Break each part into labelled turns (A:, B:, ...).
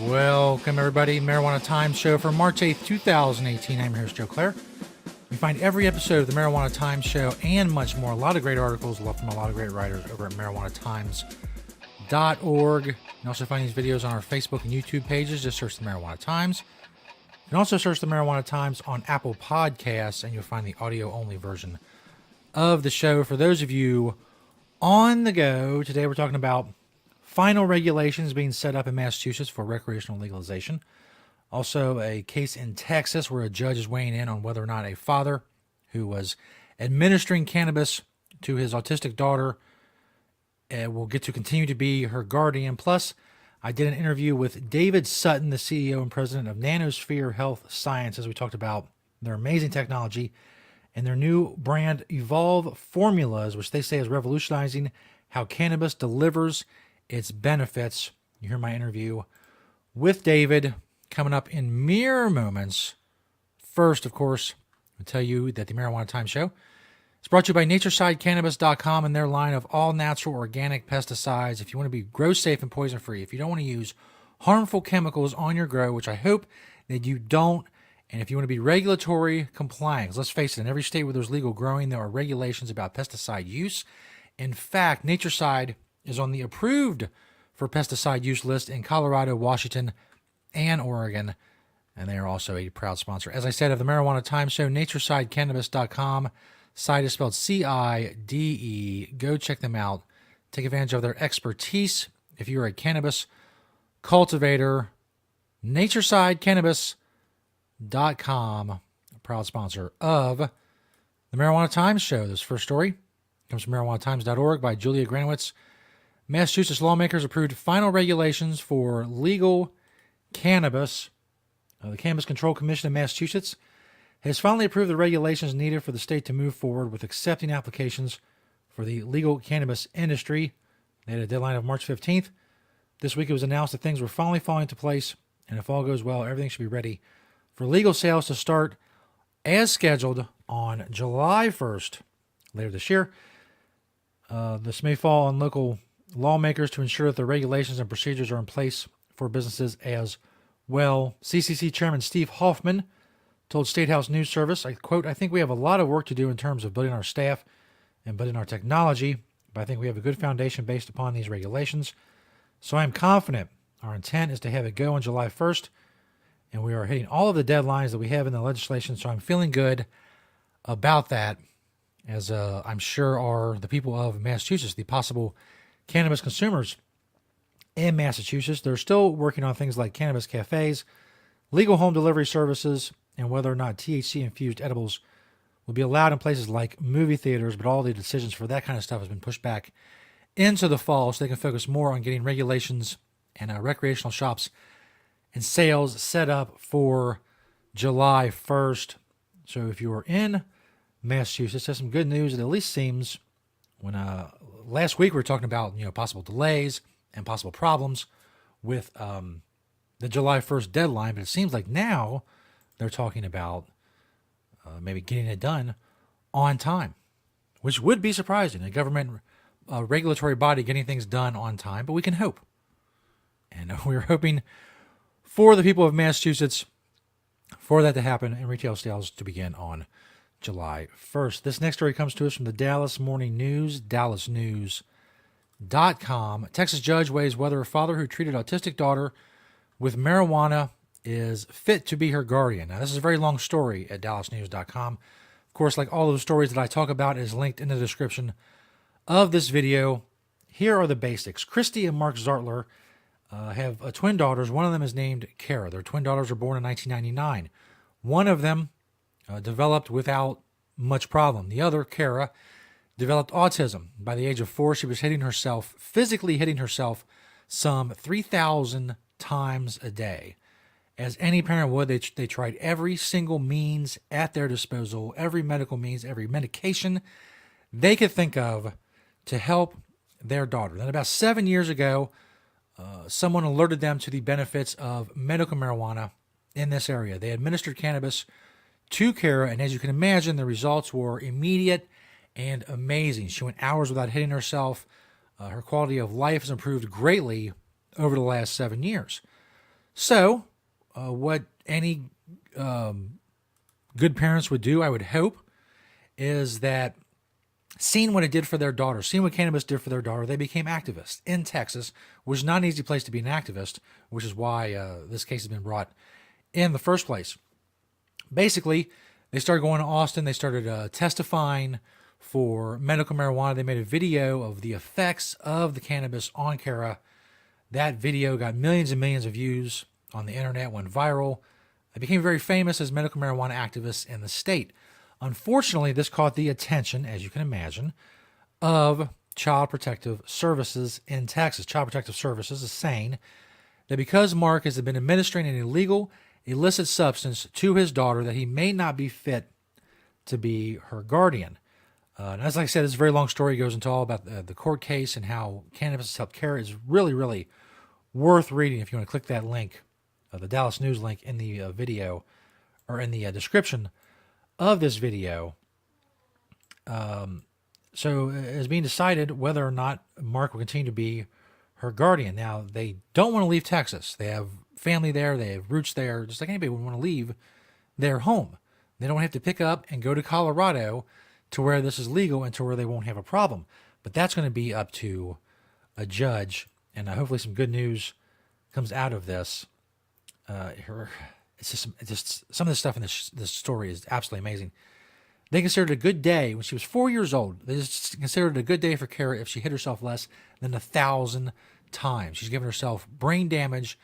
A: Welcome, everybody. Marijuana Times Show for March 8th, 2018. I'm your host, Joe Klare. You find every episode of the Marijuana Times Show and much more. A lot of great articles from a lot of great writers over at marijuanatimes.org. You can also find these videos on our Facebook and YouTube pages. Just search the Marijuana Times. You can also search the Marijuana Times on Apple Podcasts, and you'll find the audio-only version of the show. For those of you on the go, today we're talking about final regulations being set up in Massachusetts for recreational legalization. Also, a case in Texas where a judge is weighing in on whether or not a father who was administering cannabis to his autistic daughter will get to continue to be her guardian. Plus, I did an interview with David Sutton, the CEO and president of NanoSphere Health Sciences. We talked about their amazing technology and their new brand Evolve Formulas, which they say is revolutionizing how cannabis delivers its benefits. You hear my interview with David coming up in mere moments. First, of course, I'll tell you that the Marijuana Times Show is brought to you by NatureSideCannabis.com and their line of all natural organic pesticides. If you want to be grow safe and poison free, if you don't want to use harmful chemicals on your grow, which I hope that you don't, and if you want to be regulatory compliant, let's face it, in every state where there's legal growing, there are regulations about pesticide use. In fact, Natureside is on the approved for pesticide use list in Colorado, Washington, and Oregon. And they are also a proud sponsor, as I said, of the Marijuana Times Show. NatureSideCannabis.com. Site is spelled CIDE. Go check them out. Take advantage of their expertise. If you're a cannabis cultivator, NatureSideCannabis.com, a proud sponsor of the Marijuana Times Show. This first story comes from marijuanatimes.org by Julia Granowitz. Massachusetts lawmakers approved final regulations for legal cannabis. The Cannabis Control Commission of Massachusetts has finally approved the regulations needed for the state to move forward with accepting applications for the legal cannabis industry. They had a deadline of March 15th. This week it was announced that things were finally falling into place, and if all goes well, everything should be ready for legal sales to start as scheduled on July 1st later this year. This may fall on local lawmakers to ensure that the regulations and procedures are in place for businesses as well. CCC Chairman Steve Hoffman told State House News Service, I quote, "I think we have a lot of work to do in terms of building our staff and building our technology, but I think we have a good foundation based upon these regulations. So I'm confident our intent is to have it go on July 1st, and we are hitting all of the deadlines that we have in the legislation, so I'm feeling good about that, as I'm sure are the people of Massachusetts, the possible cannabis consumers in Massachusetts. They're still working on things like cannabis cafes, legal home delivery services, and whether or not THC-infused edibles will be allowed in places like movie theaters, but all the decisions for that kind of stuff has been pushed back into the fall so they can focus more on getting regulations and recreational shops and sales set up for July 1st. So if you are in Massachusetts, there's some good news. It at least seems when last week we were talking about possible delays and possible problems with the July 1st deadline, but it seems like now they're talking about maybe getting it done on time, which would be surprising. A government regulatory body getting things done on time, but we can hope. And we're hoping for the people of Massachusetts for that to happen and retail sales to begin on July 1st. This next story comes to us from the Dallas Morning News, dallasnews.com. Texas judge weighs whether a father who treated autistic daughter with marijuana is fit to be her guardian. Now, this is a very long story at dallasnews.com. Of course, like all of the stories that I talk about, is linked in the description of this video. Here are the basics. Christy and Mark Zartler have twin daughters. One of them is named Kara. Their twin daughters were born in 1999. One of them developed without much problem. The other, Kara, developed autism. By the age of 4, she was physically hitting herself some 3,000 times a day. As any parent would, they tried every single means at their disposal, every medical means, every medication they could think of to help their daughter. Then about 7 years ago, someone alerted them to the benefits of medical marijuana in this area. They administered cannabis to Kara, and as you can imagine, the results were immediate and amazing. She went hours without hitting herself. Her quality of life has improved greatly over the last 7 years. So, what any good parents would do, I would hope, is that seeing what it did for their daughter, seeing what cannabis did for their daughter, they became activists in Texas, which is not an easy place to be an activist, which is why this case has been brought in the first place. Basically, they started going to Austin. They started testifying for medical marijuana. They made a video of the effects of the cannabis on Klare. That video got millions and millions of views on the internet, went viral. They became very famous as medical marijuana activists in the state. Unfortunately, this caught the attention, as you can imagine, of Child Protective Services in Texas. Child Protective Services is saying that because Mark has been administering an illegal, illicit substance to his daughter, that he may not be fit to be her guardian. And as I said, it's a very long story. It goes into all about the court case and how cannabis has helped Klare. Is really, really worth reading if you want to click that link, the Dallas News link in the video or in the description of this video. So it's being decided whether or not Mark will continue to be her guardian. Now, they don't want to leave Texas. They have family there. They have roots there. Just like anybody would want to leave their home. They don't have to pick up and go to Colorado to where this is legal and to where they won't have a problem. But that's going to be up to a judge. And hopefully some good news comes out of this. It's just some of the stuff in this story is absolutely amazing. They considered it a good day when she was 4 years old. They just considered it a good day for Klare if she hit herself less than 1,000 times. She's given herself brain damage.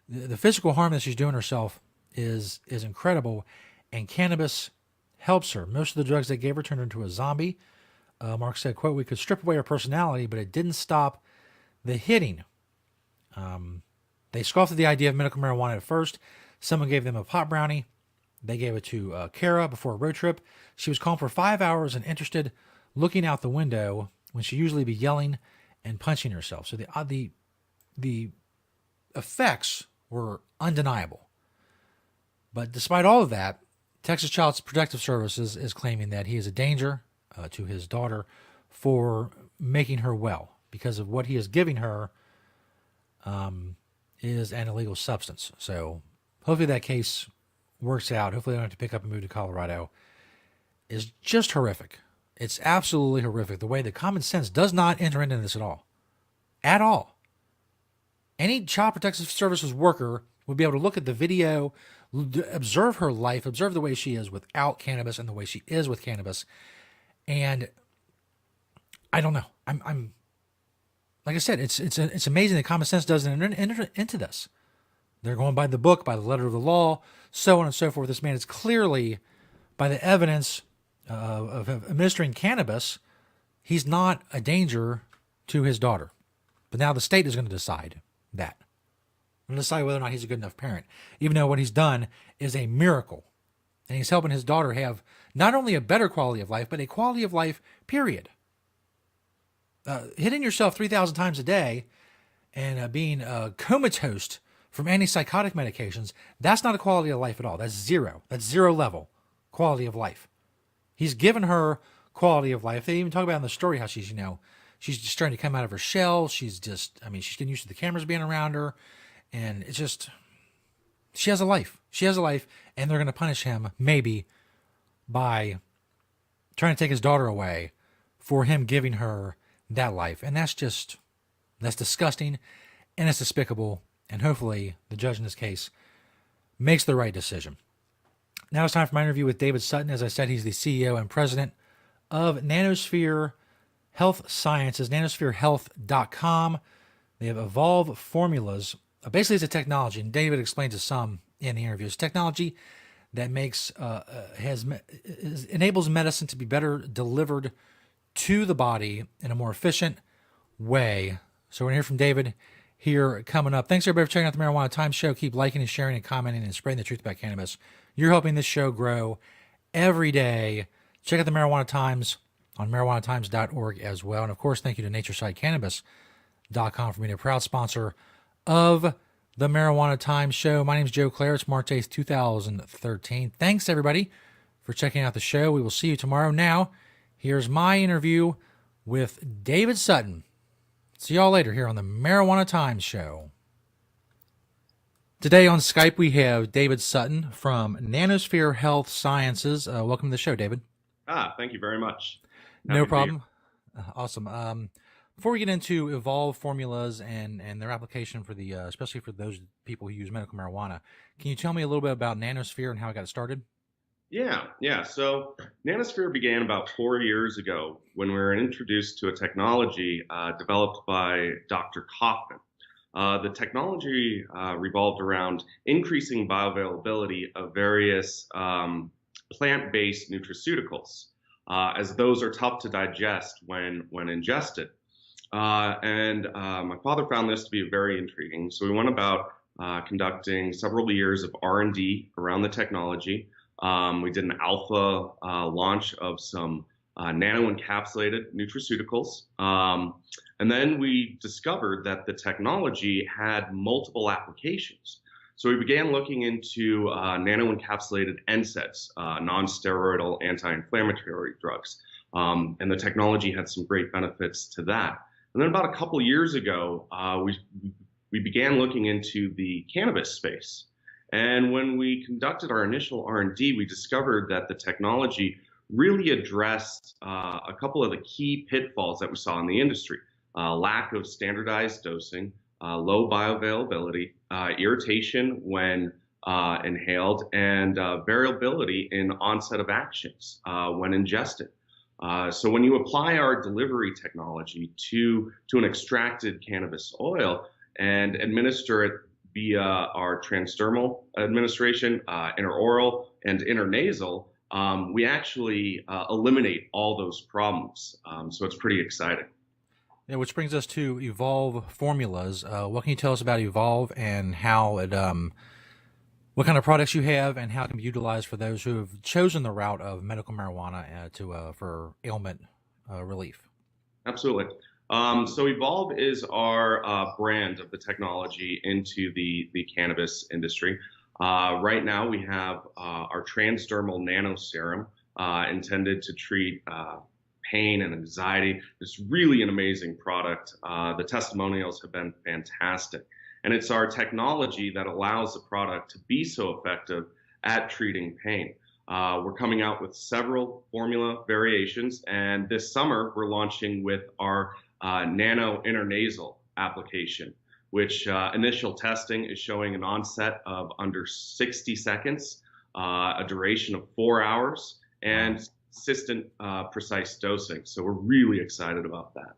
A: The physical harm that she's doing herself is incredible, and cannabis helps her. Most of the drugs they gave her turned her into a zombie. Mark said, quote, "We could strip away her personality, but it didn't stop the hitting." They scoffed at the idea of medical marijuana at first. Someone gave them a pot brownie. They gave it to Klare before a road trip. She was calm for 5 hours and interested, looking out the window when she usually be yelling and punching herself. So the effects were undeniable. But despite all of that, Texas Child Protective Services is claiming that he is a danger to his daughter for making her well because of what he is giving her is an illegal substance. So hopefully that case works out. Hopefully they don't have to pick up and move to Colorado. Is just horrific. It's absolutely horrific. The way that common sense does not enter into this at all. At all. Any Child Protective Services worker would be able to look at the video, observe her life, observe the way she is without cannabis and the way she is with cannabis. And I don't know. I'm like I said, it's amazing that common sense doesn't enter into this. They're going by the book, by the letter of the law, so on and so forth. This man is clearly, by the evidence of administering cannabis, he's not a danger to his daughter. But now the state is going to decide that. They're going to decide whether or not he's a good enough parent, even though what he's done is a miracle. And he's helping his daughter have not only a better quality of life, but a quality of life, period. Hitting yourself 3,000 times a day and being comatose from antipsychotic medications, that's not a quality of life at all. That's zero. That's zero level quality of life. He's given her quality of life. They even talk about in the story how she's just starting to come out of her shell. She's getting used to the cameras being around her. And it's just, she has a life. She has a life, and they're going to punish him maybe by trying to take his daughter away for him giving her that life. And that's disgusting, and it's despicable. And hopefully the judge in this case makes the right decision. Now it's time for my interview with David Sutton. As I said, he's the CEO and president of NanoSphere Health Sciences, NanoSphereHealth.com. They have evolved formulas. Basically, it's a technology, and David explains it some in the interview. It's technology that enables medicine to be better delivered to the body in a more efficient way. So we're going to hear from David here coming up. Thanks everybody for checking out the Marijuana Times show. Keep liking and sharing and commenting and spreading the truth about cannabis. You're helping this show grow every day. Check out the Marijuana Times on marijuanatimes.org as well. And of course, thank you to Natureside Cannabis.com for being a proud sponsor of the Marijuana Times show. My name is Joe Klare. It's March 8th, 2013. Thanks everybody for checking out the show. We will see you tomorrow. Now, here's my interview with David Sutton. See y'all later here on the Marijuana Times show. Today on Skype, we have David Sutton from NanoSphere Health Sciences. Welcome to the show, David.
B: Thank you very much.
A: No
B: Happy to be here.
A: problem. Awesome. Before we get into evolved formulas and their application for the, especially for those people who use medical marijuana, can you tell me a little bit about NanoSphere and how it got started?
B: Yeah. So Nanosphere began about 4 years ago when we were introduced to a technology developed by Dr. Kaufman. The technology revolved around increasing bioavailability of various plant-based nutraceuticals, as those are tough to digest when ingested. My father found this to be very intriguing, so we went about conducting several years of R&D around the technology. We did an alpha launch of some nano-encapsulated nutraceuticals. And then we discovered that the technology had multiple applications. So we began looking into nano-encapsulated NSAIDs, non-steroidal anti-inflammatory drugs. And the technology had some great benefits to that. And then about a couple years ago, we began looking into the cannabis space. And when we conducted our initial R&D, we discovered that the technology really addressed a couple of the key pitfalls that we saw in the industry. Lack of standardized dosing, low bioavailability, irritation when inhaled, and variability in onset of actions when ingested. So when you apply our delivery technology to an extracted cannabis oil and administer it via our transdermal administration, interoral, and intranasal, we actually eliminate all those problems. So it's pretty exciting.
A: Yeah, which brings us to Evolve formulas. What can you tell us about Evolve and how it, what kind of products you have and how it can be utilized for those who have chosen the route of medical marijuana for ailment relief?
B: Absolutely. So Evolve is our brand of the technology into the cannabis industry. Right now, we have our transdermal nano serum intended to treat pain and anxiety. It's really an amazing product. The testimonials have been fantastic. And it's our technology that allows the product to be so effective at treating pain. We're coming out with several formula variations, and this summer we're launching with our nano intranasal application, which initial testing is showing an onset of under 60 seconds, a duration of 4 hours, and consistent, precise dosing. So we're really excited about that.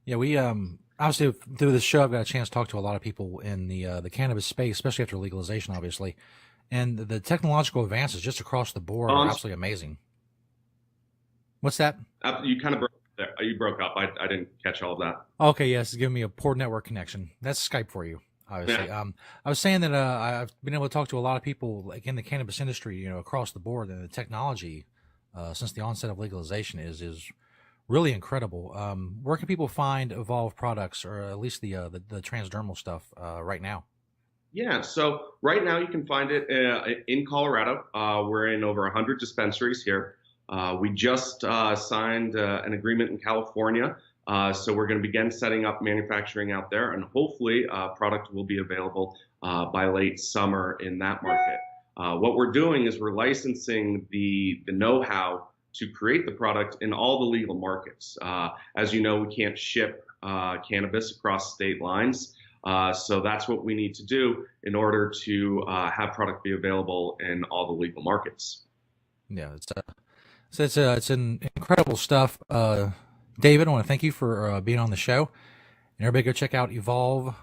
A: Yeah, we obviously through this show, I've got a chance to talk to a lot of people in the cannabis space, especially after legalization, obviously. And the technological advances just across the board are absolutely amazing. What's that?
B: You kind of broke there. You broke up. I didn't catch all of that.
A: Okay, yes, give me a poor network connection. That's Skype for you, obviously.
B: Yeah.
A: I was saying that I've been able to talk to a lot of people like in the cannabis industry, across the board, and the technology since the onset of legalization is really incredible. Where can people find Evolve products, or at least the transdermal stuff right now?
B: Yeah, so right now you can find it in Colorado. We're in over 100 dispensaries here. We just signed an agreement in California, so we're going to begin setting up manufacturing out there, and hopefully product will be available by late summer in that market. What we're doing is we're licensing the know-how to create the product in all the legal markets. As you know, we can't ship cannabis across state lines. So that's what we need to do in order to have product be available in all the legal markets.
A: Yeah, it's an incredible stuff. David, I want to thank you for being on the show. And everybody go check out Evolve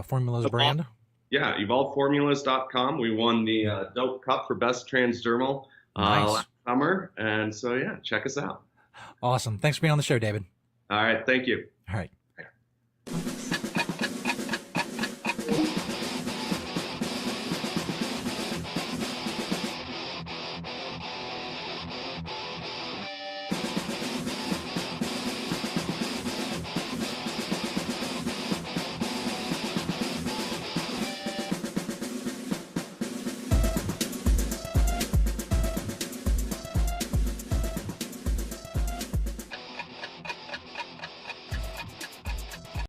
A: Formulas brand.
B: Yeah, evolveformulas.com. We won the Dope Cup for Best Transdermal
A: Nice.
B: last summer. And so, yeah, check us out.
A: Awesome. Thanks for being on the show, David.
B: All right, thank you.
A: All right.